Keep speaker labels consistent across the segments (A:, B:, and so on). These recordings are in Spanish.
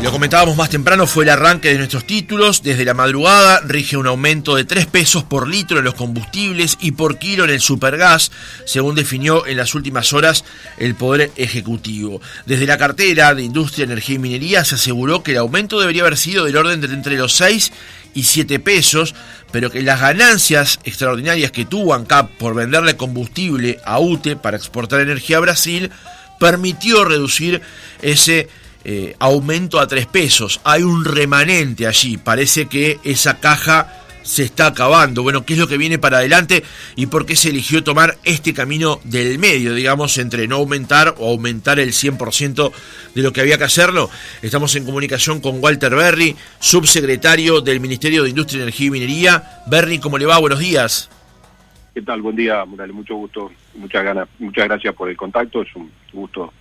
A: Lo comentábamos más temprano, fue el arranque de nuestros títulos. Desde la madrugada rige un aumento de 3 pesos por litro en los combustibles y por kilo en el supergas, según definió en las últimas horas el Poder Ejecutivo. Desde la cartera de Industria, Energía y Minería se aseguró que el aumento debería haber sido del orden de entre los 6 y 7 pesos, pero que las ganancias extraordinarias que tuvo ANCAP por venderle combustible a UTE para exportar energía a Brasil permitió reducir ese aumento a 3 pesos. Hay un remanente allí, parece que esa caja se está acabando. Bueno, ¿qué es lo que viene para adelante y por qué se eligió tomar este camino del medio, digamos, entre no aumentar o aumentar el 100% de lo que había que hacerlo? Estamos en comunicación con Walter Berry, subsecretario del Ministerio de Industria, Energía y Minería. Berry, ¿cómo le va? Buenos días.
B: ¿Qué tal? Buen día, Morales. Mucho gusto, muchas gracias por el contacto. Es un gusto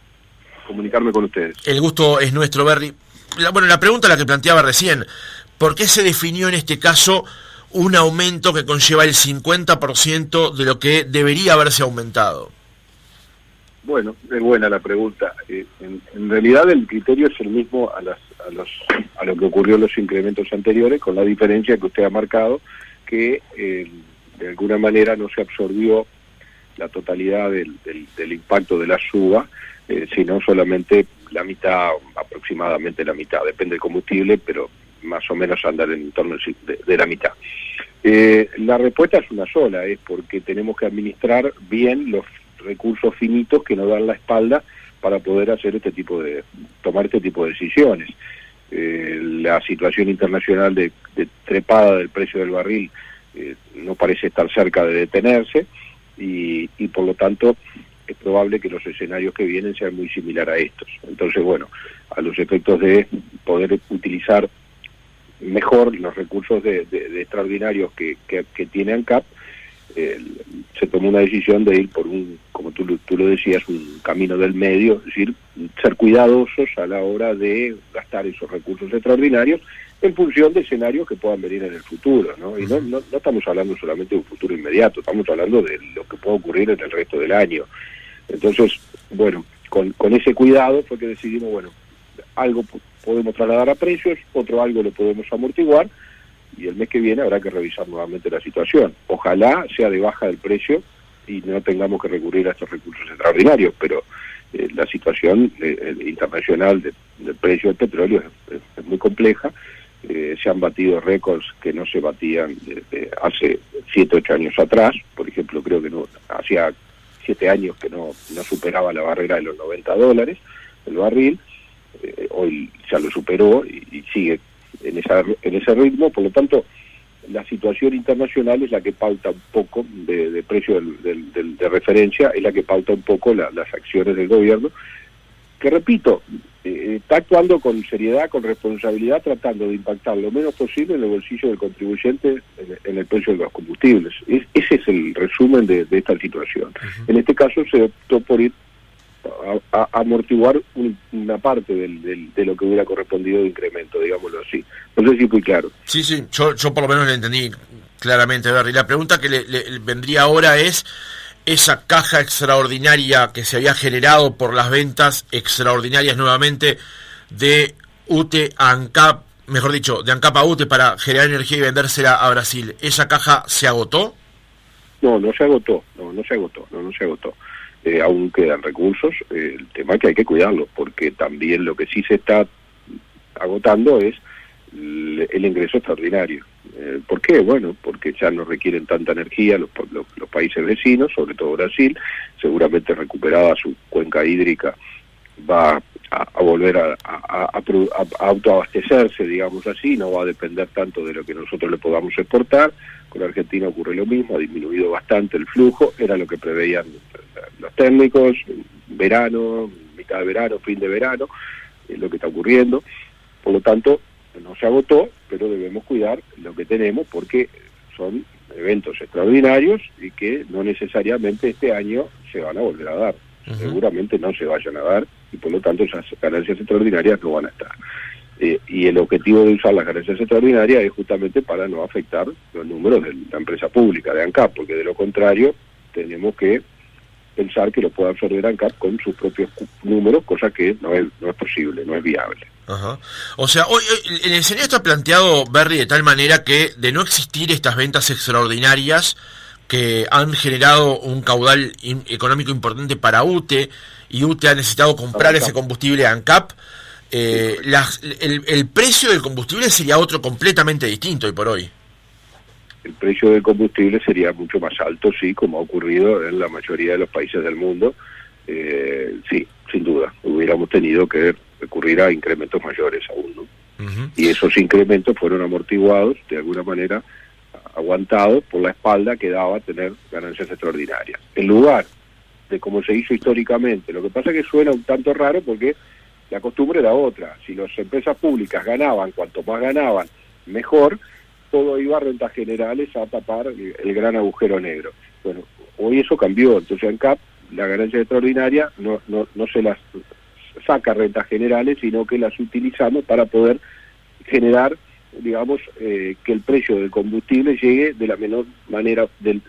B: comunicarme con ustedes.
A: El gusto es nuestro, Berry. La pregunta la que planteaba recién, ¿por qué se definió en este caso un aumento que conlleva el 50% de lo que debería haberse aumentado?
B: Bueno, es buena la pregunta. En realidad el criterio es el mismo a lo que ocurrió en los incrementos anteriores, con la diferencia que usted ha marcado, que de alguna manera no se absorbió la totalidad del impacto de la suba, sino solamente la mitad, aproximadamente la mitad, depende del combustible, pero más o menos andar en torno de la mitad. La respuesta es una sola, es porque tenemos que administrar bien los recursos finitos que nos dan la espalda para poder hacer tomar este tipo de decisiones. La situación internacional de trepada del precio del barril no parece estar cerca de detenerse y por lo tanto es probable que los escenarios que vienen sean muy similares a estos. Entonces, bueno, a los efectos de poder utilizar mejor los recursos de extraordinarios que tiene ANCAP, se tomó una decisión de ir por como tú lo decías, un camino del medio, es decir, ser cuidadosos a la hora de gastar esos recursos extraordinarios en función de escenarios que puedan venir en el futuro, ¿no? Y no estamos hablando solamente de un futuro inmediato, estamos hablando de lo que puede ocurrir en el resto del año. Entonces, bueno, con ese cuidado fue que decidimos, bueno, algo podemos trasladar a precios, otro algo lo podemos amortiguar, y el mes que viene habrá que revisar nuevamente la situación. Ojalá sea de baja del precio y no tengamos que recurrir a estos recursos extraordinarios, pero la situación internacional del precio del petróleo es muy compleja. Se han batido récords que no se batían desde hace 7, 8 años atrás. Por ejemplo, creo que hacía 7 años que no superaba la barrera de los $90 el barril. Hoy ya lo superó y sigue en ese ritmo. Por lo tanto, la situación internacional es la que pauta un poco de precio de referencia, es la que pauta un poco las acciones del gobierno, que repito, está actuando con seriedad, con responsabilidad, tratando de impactar lo menos posible en el bolsillo del contribuyente en el precio de los combustibles. Ese es el resumen de esta situación. En este caso se optó por ir a amortiguar una parte de lo que hubiera correspondido de incremento, digámoslo así. No sé si fui claro.
A: Sí, yo por lo menos le entendí claramente, Berry. La pregunta que le vendría ahora es: esa caja extraordinaria que se había generado por las ventas extraordinarias nuevamente de UTE a ANCAP, mejor dicho, de ANCAP a UTE para generar energía y vendérsela a Brasil, ¿esa caja se agotó?
B: No se agotó. Aún quedan recursos. El tema es que hay que cuidarlo, porque también lo que sí se está agotando es el ingreso extraordinario. ¿Por qué? Bueno, porque ya no requieren tanta energía los países vecinos, sobre todo Brasil. Seguramente recuperada su cuenca hídrica va a volver a autoabastecerse, digamos así, no va a depender tanto de lo que nosotros le podamos exportar. Con Argentina ocurre lo mismo, ha disminuido bastante el flujo, era lo que preveían los técnicos, verano, mitad de verano, fin de verano, es lo que está ocurriendo. Por lo tanto, no se agotó, pero debemos cuidar lo que tenemos porque son eventos extraordinarios y que no necesariamente este año se van a volver a dar. Seguramente no se vayan a dar y por lo tanto esas ganancias extraordinarias no van a estar. Y el objetivo de usar las ganancias extraordinarias es justamente para no afectar los números de la empresa pública, de ANCAP, porque de lo contrario tenemos que pensar que lo pueda absorber ANCAP con sus propios números, cosa que no es posible, no es viable.
A: Ajá. O sea, hoy el escenario está planteado, Berry, de tal manera que de no existir estas ventas extraordinarias que han generado un caudal económico importante para UTE, y UTE ha necesitado comprar ese combustible a ANCAP, el precio del combustible sería otro completamente distinto hoy por hoy.
B: El precio del combustible sería mucho más alto, sí, como ha ocurrido en la mayoría de los países del mundo. Sí, sin duda, hubiéramos tenido que recurrir a incrementos mayores aún, ¿no? Uh-huh. Y esos incrementos fueron amortiguados, de alguna manera aguantados por la espalda que daba tener ganancias extraordinarias. En lugar de como se hizo históricamente, lo que pasa es que suena un tanto raro porque la costumbre era otra. Si las empresas públicas ganaban, cuanto más ganaban, mejor, todo iba a rentas generales a tapar el gran agujero negro. Bueno, hoy eso cambió, entonces ANCAP la ganancia extraordinaria no se las saca rentas generales, sino que las utilizamos para poder generar, digamos, que el precio del combustible llegue de la menor manera, de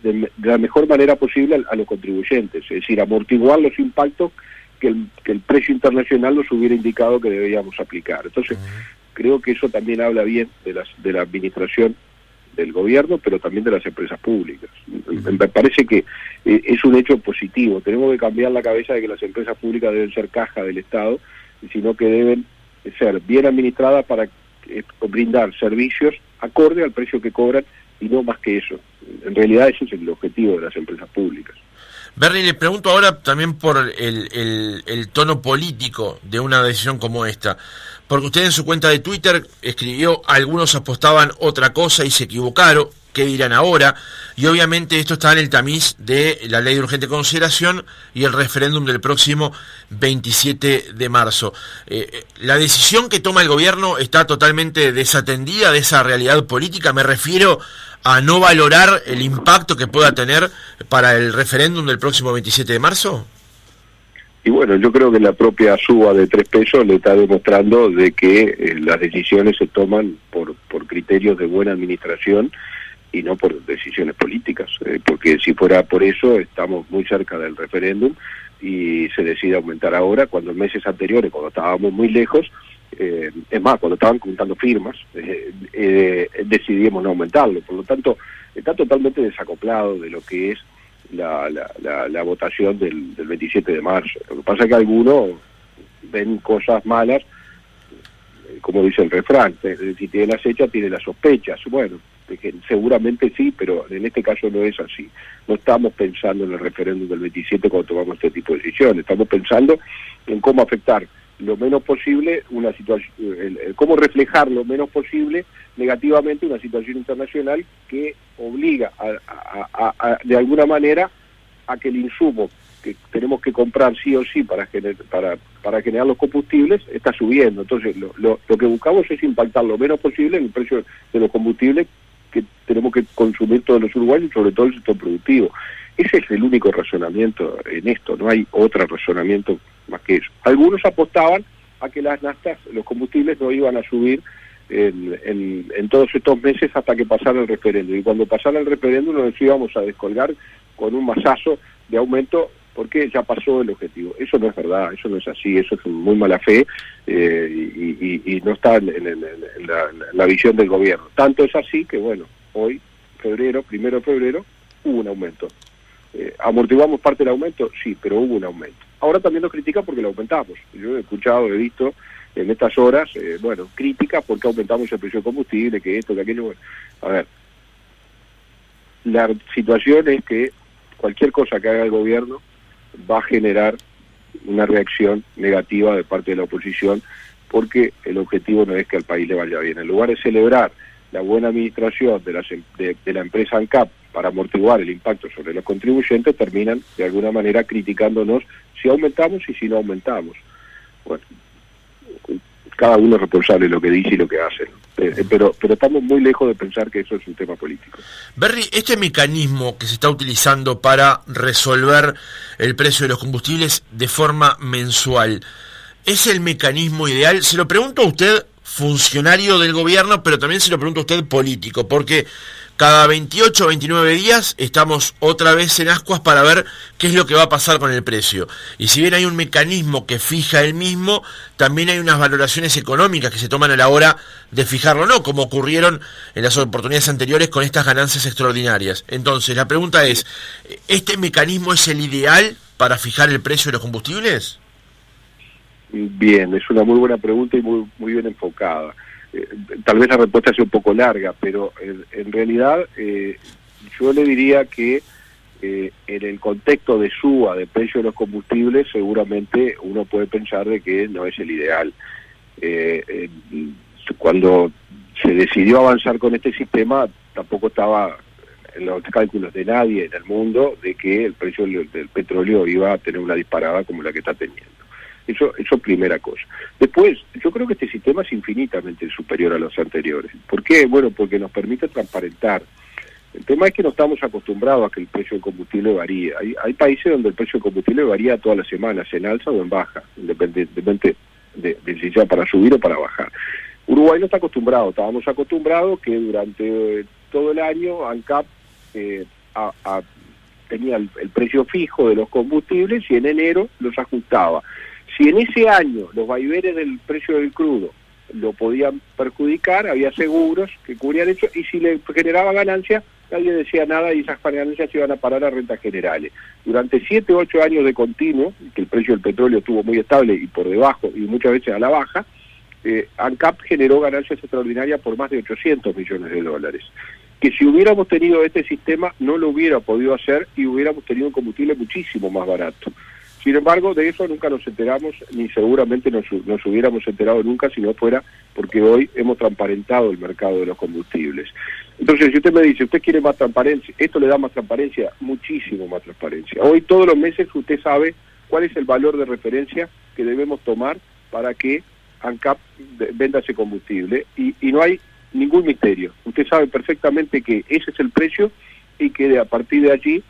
B: la mejor manera posible a los contribuyentes, es decir, amortiguar los impactos que el precio internacional nos hubiera indicado que deberíamos aplicar. Entonces, creo que eso también habla bien de la administración del gobierno, pero también de las empresas públicas. Me parece que es un hecho positivo. Tenemos que cambiar la cabeza de que las empresas públicas deben ser caja del Estado, sino que deben ser bien administradas para brindar servicios acorde al precio que cobran y no más que eso. En realidad ese es el objetivo de las empresas públicas.
A: Berry, le pregunto ahora también por el tono político de una decisión como esta, porque usted en su cuenta de Twitter escribió: algunos apostaban otra cosa y se equivocaron, ¿qué dirán ahora? Y obviamente esto está en el tamiz de la ley de urgente consideración y el referéndum del próximo 27 de marzo. ¿La decisión que toma el gobierno está totalmente desatendida de esa realidad política? Me refiero a no valorar el impacto que pueda tener para el referéndum del próximo 27 de marzo.
B: Y bueno, yo creo que la propia suba de 3 pesos le está demostrando de que las decisiones se toman por criterios de buena administración y no por decisiones políticas, porque si fuera por eso estamos muy cerca del referéndum y se decide aumentar ahora, cuando en meses anteriores, cuando estábamos muy lejos, es más, cuando estaban contando firmas, decidimos no aumentarlo. Por lo tanto, está totalmente desacoplado de lo que es la votación del 27 de marzo. Lo que pasa es que algunos ven cosas malas, como dice el refrán, si tiene la acecha, tiene las sospechas. Bueno, seguramente sí, pero en este caso no es así. No estamos pensando en el referéndum del 27 cuando tomamos este tipo de decisiones. Estamos pensando en cómo afectar lo menos posible una situación, cómo reflejar lo menos posible negativamente una situación internacional que obliga de alguna manera a que el insumo que tenemos que comprar sí o sí para generar los combustibles está subiendo. Entonces lo que buscamos es impactar lo menos posible en el precio de los combustibles que tenemos que consumir todos los uruguayos, sobre todo el sector productivo. Ese es el único razonamiento en esto, no hay otro razonamiento más que eso. Algunos apostaban a que las naftas, los combustibles no iban a subir en todos estos meses hasta que pasara el referéndum, y cuando pasara el referéndum nos íbamos a descolgar con un masazo de aumento porque ya pasó el objetivo. Eso no es verdad, eso no es así, eso es muy mala fe y no está en la visión del gobierno. Tanto es así que, bueno, hoy, 1 de febrero, hubo un aumento. ¿Amortiguamos parte del aumento? Sí, pero hubo un aumento. Ahora también nos critican porque lo aumentamos. Yo he escuchado, he visto en estas horas, críticas porque aumentamos el precio del combustible, que esto, que aquello. Bueno, a ver, la situación es que cualquier cosa que haga el gobierno va a generar una reacción negativa de parte de la oposición, porque el objetivo no es que al país le vaya bien. En lugar de celebrar la buena administración de la empresa ANCAP para amortiguar el impacto sobre los contribuyentes, terminan de alguna manera criticándonos si aumentamos y si no aumentamos. Bueno, cada uno es responsable de lo que dice y lo que hace, ¿no? Pero estamos muy lejos de pensar que eso es un tema político.
A: Berry, este mecanismo que se está utilizando para resolver el precio de los combustibles de forma mensual, ¿es el mecanismo ideal? Se lo pregunto a usted, funcionario del gobierno, pero también se lo pregunto a usted, político, porque cada 28 o 29 días estamos otra vez en ascuas para ver qué es lo que va a pasar con el precio. Y si bien hay un mecanismo que fija el mismo, también hay unas valoraciones económicas que se toman a la hora de fijarlo, ¿no? Como ocurrieron en las oportunidades anteriores con estas ganancias extraordinarias. Entonces, la pregunta es, ¿este mecanismo es el ideal para fijar el precio de los combustibles?
B: Bien, es una muy buena pregunta y muy bien enfocada. Tal vez la respuesta sea un poco larga, pero en realidad yo le diría que en el contexto de suba de precio de los combustibles seguramente uno puede pensar de que no es el ideal. Cuando se decidió avanzar con este sistema tampoco estaba en los cálculos de nadie en el mundo de que el precio del petróleo iba a tener una disparada como la que está teniendo. Eso primera cosa. Después, yo creo que este sistema es infinitamente superior a los anteriores. ¿Por qué? Bueno, porque nos permite transparentar. El tema es que no estamos acostumbrados a que el precio del combustible varíe. Hay países donde el precio del combustible varía todas las semanas, en alza o en baja, independientemente de si sea para subir o para bajar. Uruguay no está acostumbrado. Estábamos acostumbrados que durante todo el año ANCAP tenía el precio fijo de los combustibles y en enero los ajustaba. Si en ese año los vaivenes del precio del crudo lo podían perjudicar, había seguros que cubrían eso, y si le generaba ganancia, nadie decía nada y esas ganancias iban a parar a rentas generales. Durante 7 u 8 años de continuo, que el precio del petróleo estuvo muy estable y por debajo, y muchas veces a la baja, ANCAP generó ganancias extraordinarias por más de 800 millones de dólares. Que si hubiéramos tenido este sistema, no lo hubiera podido hacer y hubiéramos tenido un combustible muchísimo más barato. Sin embargo, de eso nunca nos enteramos, ni seguramente nos hubiéramos enterado nunca si no fuera porque hoy hemos transparentado el mercado de los combustibles. Entonces, si usted me dice, ¿usted quiere más transparencia? ¿Esto le da más transparencia? Muchísimo más transparencia. Hoy, todos los meses, usted sabe cuál es el valor de referencia que debemos tomar para que ANCAP venda ese combustible. Y no hay ningún misterio. Usted sabe perfectamente que ese es el precio y que a partir de allí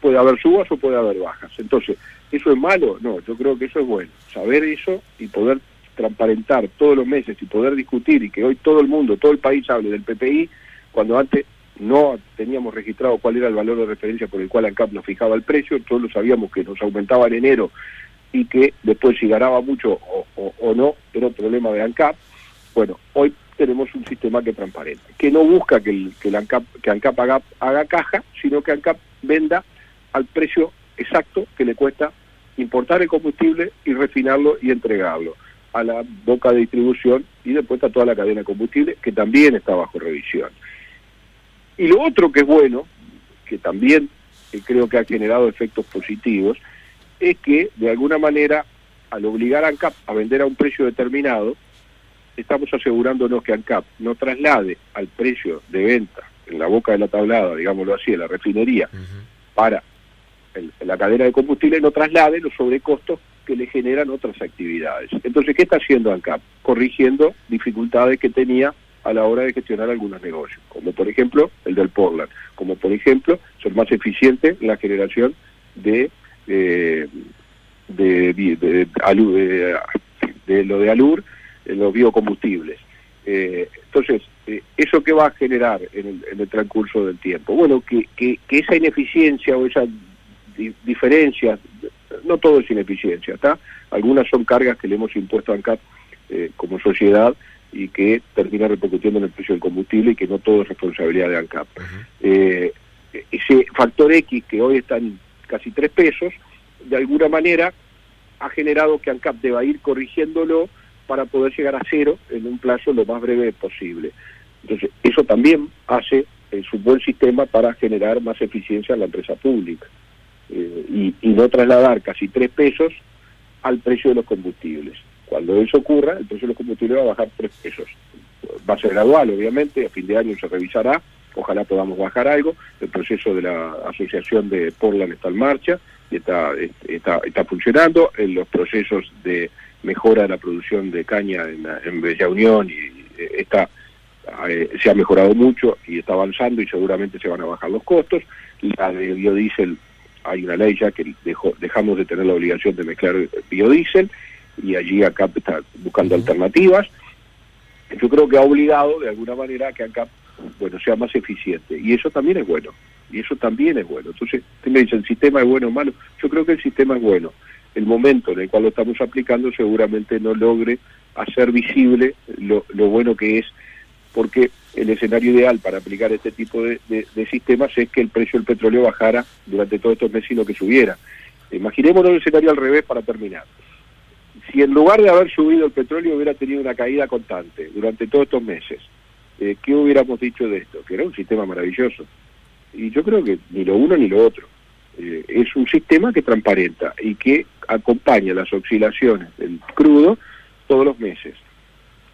B: puede haber subas o puede haber bajas. Entonces, ¿eso es malo? No, yo creo que eso es bueno. Saber eso y poder transparentar todos los meses y poder discutir y que hoy todo el mundo, todo el país hable del PPI, cuando antes no teníamos registrado cuál era el valor de referencia por el cual ANCAP nos fijaba el precio, todos sabíamos que nos aumentaba en enero y que después si ganaba mucho o no, era un problema de ANCAP. Bueno, hoy tenemos un sistema que transparenta, que no busca que ANCAP haga caja, sino que ANCAP venda al precio exacto que le cuesta importar el combustible y refinarlo y entregarlo a la boca de distribución y después a toda la cadena de combustible, que también está bajo revisión. Y lo otro que es bueno, que también creo que ha generado efectos positivos, es que de alguna manera, al obligar a ANCAP a vender a un precio determinado, estamos asegurándonos que ANCAP no traslade al precio de venta en la boca de la tablada, digámoslo así, en la refinería, para la cadena de combustible, no traslade los sobrecostos que le generan otras actividades. Entonces, ¿qué está haciendo ANCAP? Corrigiendo dificultades que tenía a la hora de gestionar algunos negocios, como por ejemplo el del Portland, como por ejemplo ser más eficiente en la generación de lo de Alur, los biocombustibles. Entonces, ¿eso qué va a generar en el transcurso del tiempo? Bueno, que esa ineficiencia o esa diferencia, no todo es ineficiencia, ¿está? Algunas son cargas que le hemos impuesto a ANCAP como sociedad y que termina repercutiendo en el precio del combustible y que no todo es responsabilidad de ANCAP. Ese factor X que hoy está en casi 3 pesos, de alguna manera ha generado que ANCAP deba ir corrigiéndolo para poder llegar a 0 en un plazo lo más breve posible. Entonces, eso también hace su buen sistema para generar más eficiencia en la empresa pública y no trasladar casi 3 pesos al precio de los combustibles. Cuando eso ocurra, el precio de los combustibles va a bajar 3 pesos. Va a ser gradual, obviamente, a fin de año se revisará, ojalá podamos bajar algo. El proceso de la asociación de Portland está en marcha y está funcionando. En los procesos de mejora de la producción de caña en Bella Unión se ha mejorado mucho y está avanzando y seguramente se van a bajar los costos. La de biodiesel, hay una ley ya que dejamos de tener la obligación de mezclar biodiesel y allí ANCAP está buscando alternativas. Yo creo que ha obligado de alguna manera que ANCAP bueno, sea más eficiente. Y eso también es bueno. Entonces, usted me dice, ¿el sistema es bueno o malo? Yo creo que el sistema es bueno. El momento en el cual lo estamos aplicando seguramente no logre hacer visible lo bueno que es, porque el escenario ideal para aplicar este tipo de sistemas es que el precio del petróleo bajara durante todos estos meses y no que subiera. Imaginémonos el escenario al revés para terminar. Si en lugar de haber subido el petróleo hubiera tenido una caída constante durante todos estos meses, ¿qué hubiéramos dicho de esto? Que era un sistema maravilloso. Y yo creo que ni lo uno ni lo otro. Es un sistema que transparenta y que acompaña las oscilaciones del crudo todos los meses.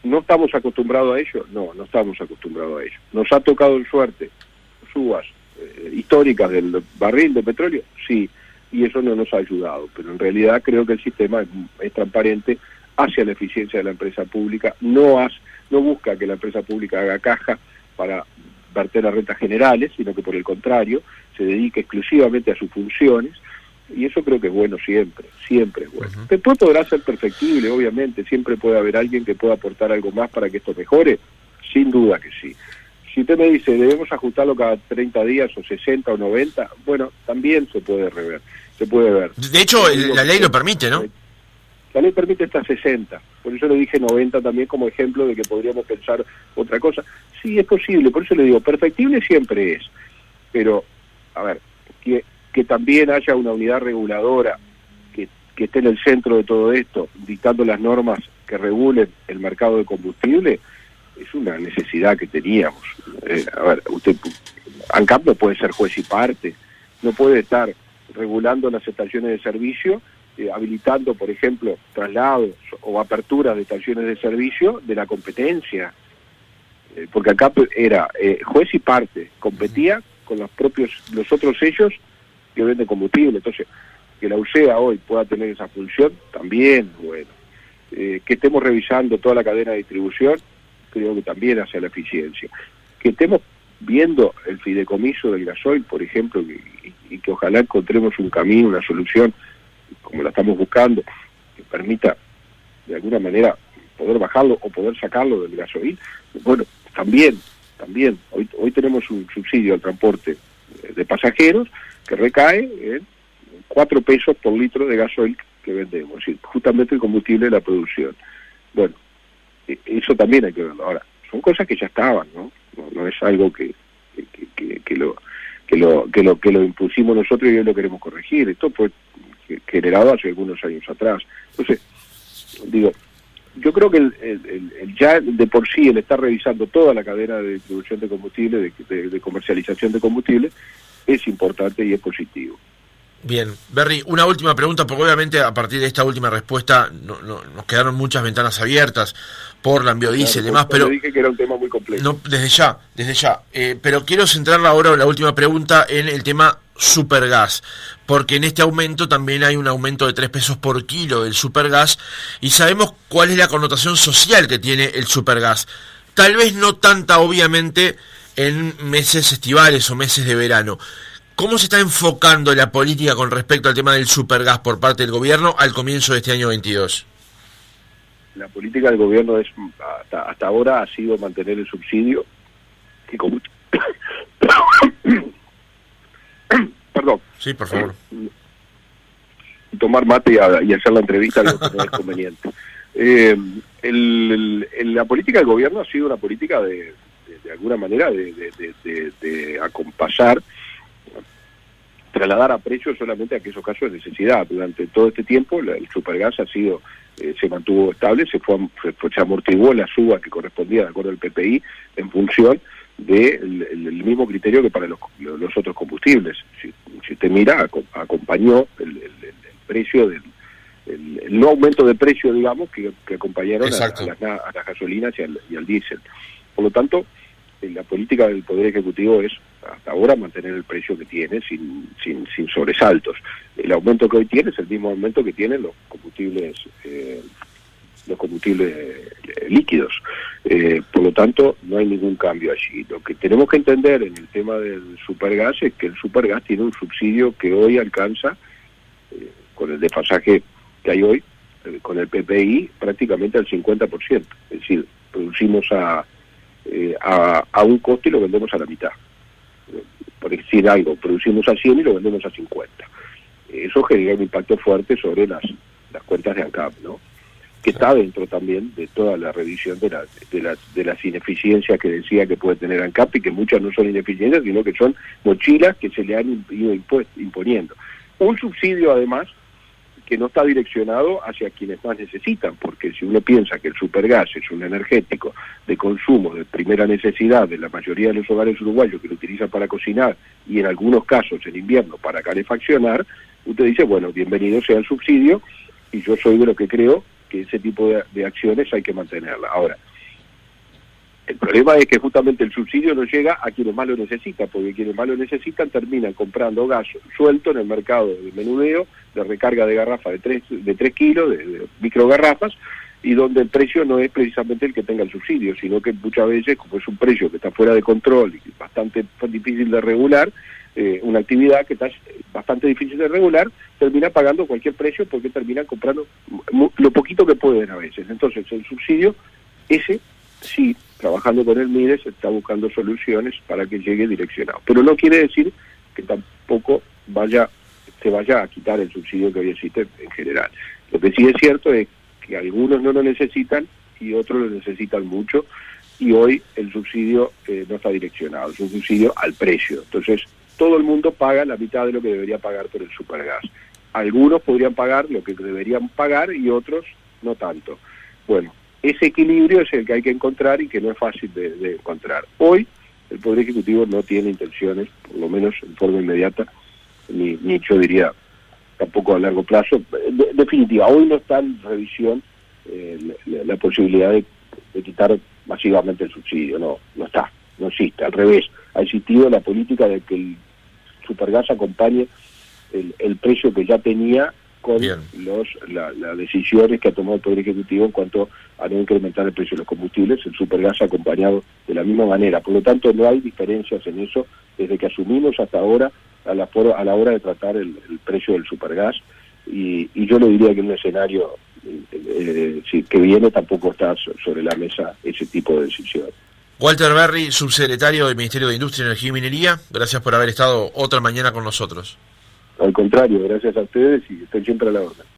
B: ¿No estamos acostumbrados a ello? No estamos acostumbrados a ello. ¿Nos ha tocado en suerte subas históricas del barril de petróleo? Sí, y eso no nos ha ayudado, pero en realidad creo que el sistema es transparente hacia la eficiencia de la empresa pública, no busca que la empresa pública haga caja para verter las rentas generales, sino que por el contrario, se dedique exclusivamente a sus funciones, y eso creo que es bueno siempre es bueno. Después podrá ser perfectible, obviamente, siempre puede haber alguien que pueda aportar algo más para que esto mejore, sin duda que sí. Si usted me dice, debemos ajustarlo cada 30 días o 60 o 90, bueno, también se puede ver.
A: De hecho, la ley lo permite, ¿no?
B: La ley permite hasta 60, por eso le dije 90 también como ejemplo de que podríamos pensar otra cosa. Sí, es posible, por eso le digo, perfectible siempre es, pero, a ver, que también haya una unidad reguladora que esté en el centro de todo esto, dictando las normas que regulen el mercado de combustible, es una necesidad que teníamos. A ver, ANCAP no puede ser juez y parte, no puede estar regulando las estaciones de servicio, habilitando, por ejemplo, traslados o aperturas de estaciones de servicio de la competencia, porque ANCAP era juez y parte, competía con los otros sellos que venden combustible. Entonces, que la UCEA hoy pueda tener esa función, también, bueno. Que estemos revisando toda la cadena de distribución, creo que también hacia la eficiencia. Que estemos viendo el fideicomiso del gasoil, por ejemplo, y que ojalá encontremos un camino, una solución, como la estamos buscando, que permita de alguna manera poder bajarlo o poder sacarlo del gasoil. Bueno, también, hoy tenemos un subsidio al transporte de pasajeros que recae en 4 pesos por litro de gasoil que vendemos, es decir, justamente el combustible de la producción. Bueno, eso también hay que verlo. Ahora, son cosas que ya estaban, ¿no? No es algo que lo impusimos nosotros y hoy lo queremos corregir. Esto fue generado hace algunos años atrás. Entonces, digo, yo creo que el ya de por sí el estar revisando toda la cadena de distribución de combustible, de comercialización de combustible, es importante y es positivo.
A: Bien, Berry, una última pregunta, porque obviamente a partir de esta última respuesta nos quedaron muchas ventanas abiertas por la biodiesel y demás, pero
B: dije que era un tema muy complejo.
A: No, desde ya, pero quiero centrarla ahora en la última pregunta en el tema supergas, porque en este aumento también hay un aumento de 3 pesos por kilo del supergas y sabemos cuál es la connotación social que tiene el supergas. Tal vez no tanta, obviamente, en meses estivales o meses de verano. ¿Cómo se está enfocando la política con respecto al tema del supergas por parte del gobierno al comienzo de este año 22?
B: La política del gobierno hasta ahora ha sido mantener el subsidio que Perdón.
A: Sí, por favor.
B: Tomar mate y hacer la entrevista no es conveniente. La política del gobierno ha sido una política de alguna manera de acompasar, trasladar a precios solamente a aquellos casos de necesidad. Durante todo este tiempo el supergas se mantuvo estable, se amortiguó la suba que correspondía de acuerdo al PPI en función del mismo criterio que para los otros combustibles. Si usted mira, acompañó el precio el no aumento de precio, digamos, que acompañaron a las gasolinas y al diésel. Por lo tanto, la política del Poder Ejecutivo es hasta ahora mantener el precio que tiene sin sobresaltos. El aumento que hoy tiene es el mismo aumento que tienen los combustibles líquidos. Por lo tanto, no hay ningún cambio allí. Lo que tenemos que entender en el tema del supergas es que el supergas tiene un subsidio que hoy alcanza, con el desfasaje que hay hoy, con el PPI, prácticamente al 50%. Es decir, producimos a a un costo y lo vendemos a la mitad. Por decir algo, producimos a 100 y lo vendemos a 50. Eso genera un impacto fuerte sobre las cuentas de ANCAP, ¿no? Que está dentro también de toda la revisión de las ineficiencias que decía que puede tener ANCAP, y que muchas no son ineficiencias, sino que son mochilas que se le han ido imponiendo. Un subsidio, además, que no está direccionado hacia quienes más necesitan, porque si uno piensa que el supergas es un energético de consumo de primera necesidad de la mayoría de los hogares uruguayos, que lo utilizan para cocinar y en algunos casos en invierno para calefaccionar, usted dice, bueno, bienvenido sea el subsidio, y yo soy de lo que creo que ese tipo de acciones hay que mantenerla. Ahora, el problema es que justamente el subsidio no llega a quienes más lo necesitan, porque quienes más lo necesitan terminan comprando gas suelto en el mercado de menudeo, de recarga de garrafa de 3 kilos, de microgarrafas, y donde el precio no es precisamente el que tenga el subsidio, sino que muchas veces, como es un precio que está fuera de control y bastante difícil de regular, una actividad que está bastante difícil de regular, termina pagando cualquier precio porque terminan comprando lo poquito que pueden a veces. Entonces el subsidio, ese sí, trabajando con el MIDE, se está buscando soluciones para que llegue direccionado. Pero no quiere decir que tampoco se vaya a quitar el subsidio que hoy existe en general. Lo que sí es cierto es que algunos no lo necesitan y otros lo necesitan mucho, y hoy el subsidio no está direccionado, es un subsidio al precio. Entonces, todo el mundo paga la mitad de lo que debería pagar por el supergas. Algunos podrían pagar lo que deberían pagar y otros no tanto. Bueno, ese equilibrio es el que hay que encontrar y que no es fácil de encontrar. Hoy el Poder Ejecutivo no tiene intenciones, por lo menos en forma inmediata, ni yo diría tampoco a largo plazo. Definitiva, hoy no está en revisión la posibilidad de quitar masivamente el subsidio, no está, no existe. Al revés, ha existido la política de que el supergas acompañe el precio que ya tenía con las decisiones que ha tomado el Poder Ejecutivo en cuanto a no incrementar el precio de los combustibles. El supergas ha acompañado de la misma manera. Por lo tanto, no hay diferencias en eso desde que asumimos hasta ahora a la hora de tratar el precio del supergas. Y yo le diría que en un escenario que viene tampoco está sobre la mesa ese tipo de decisiones.
A: Walter Berry, subsecretario del Ministerio de Industria, Energía y Minería, gracias por haber estado otra mañana con nosotros.
B: Al contrario, gracias a ustedes y estoy siempre a la orden.